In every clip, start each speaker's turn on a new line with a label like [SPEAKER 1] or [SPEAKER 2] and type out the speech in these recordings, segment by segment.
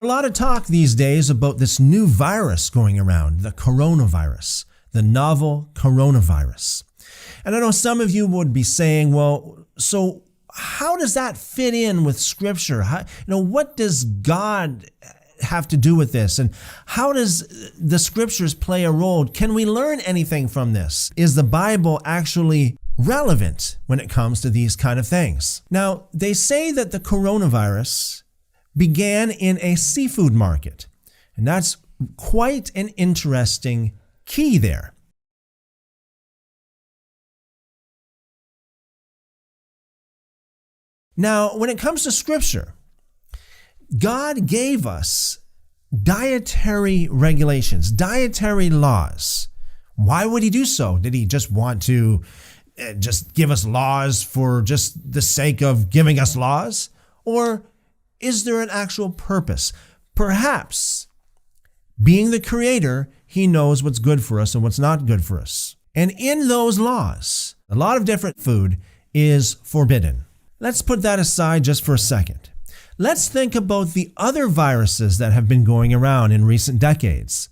[SPEAKER 1] A lot of talk these days about this new virus going around, the coronavirus, the novel coronavirus. And I know some of you would be saying, well, so how does that fit in with Scripture? What does God have to do with this? And how does the Scriptures play a role? Can we learn anything from this? Is the Bible actually relevant when it comes to these kind of things? Now, they say that the coronavirus began in a seafood market, and that's quite an interesting key there. Now, when it comes to Scripture, God gave us dietary regulations, dietary laws. Why would He do so? Did He just want to just give us laws for just the sake of giving us laws? Or is there an actual purpose? Perhaps, being the Creator, He knows what's good for us and what's not good for us. And in those laws, a lot of different food is forbidden. Let's put that aside just for a second. Let's think about the other viruses that have been going around in recent decades.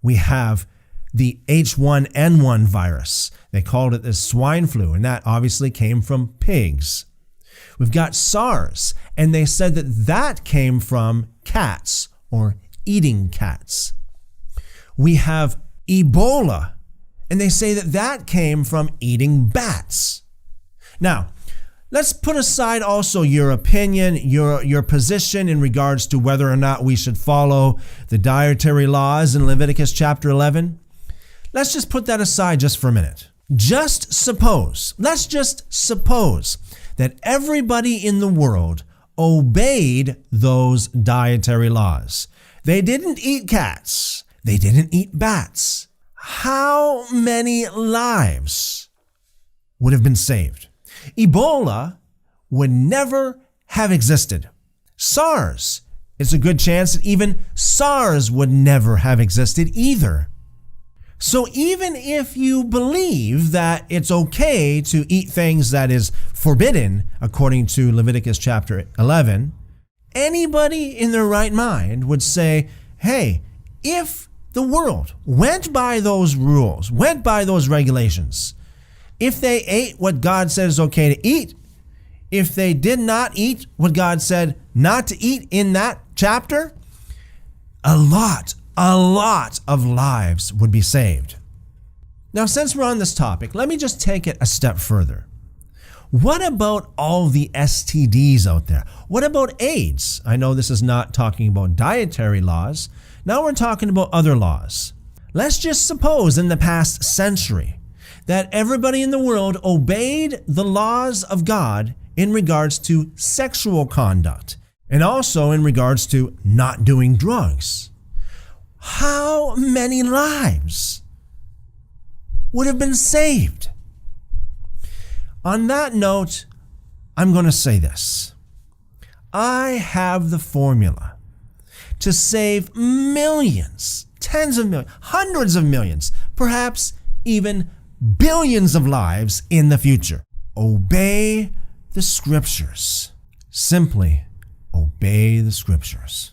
[SPEAKER 1] We have the H1N1 virus. They called it the swine flu, and that obviously came from pigs. We've got SARS, and they said that came from cats or eating cats. We have Ebola, and they say that came from eating bats. Now, let's put aside also your opinion, your position in regards to whether or not we should follow the dietary laws in Leviticus chapter 11. Let's just put that aside just for a minute. Let's just suppose that everybody in the world obeyed those dietary laws. They didn't eat cats. They didn't eat bats. How many lives would have been saved? Ebola would never have existed. SARS, it's a good chance that even SARS would never have existed either. So even if you believe that it's okay to eat things that is forbidden, according to Leviticus chapter 11, anybody in their right mind would say, hey, if the world went by those rules, went by those regulations, if they ate what God said is okay to eat, if they did not eat what God said not to eat in that chapter, a lot of lives would be saved. Now, since we're on this topic, let me just take it a step further. What about all the STDs out there? What about AIDS? I know this is not talking about dietary laws. Now we're talking about other laws. Let's just suppose in the past century that everybody in the world obeyed the laws of God in regards to sexual conduct and also in regards to not doing drugs. How many lives would have been saved? On that note, I'm going to say this. I have the formula to save millions, tens of millions, hundreds of millions, perhaps even billions of lives in the future. Obey the Scriptures. Simply obey the Scriptures.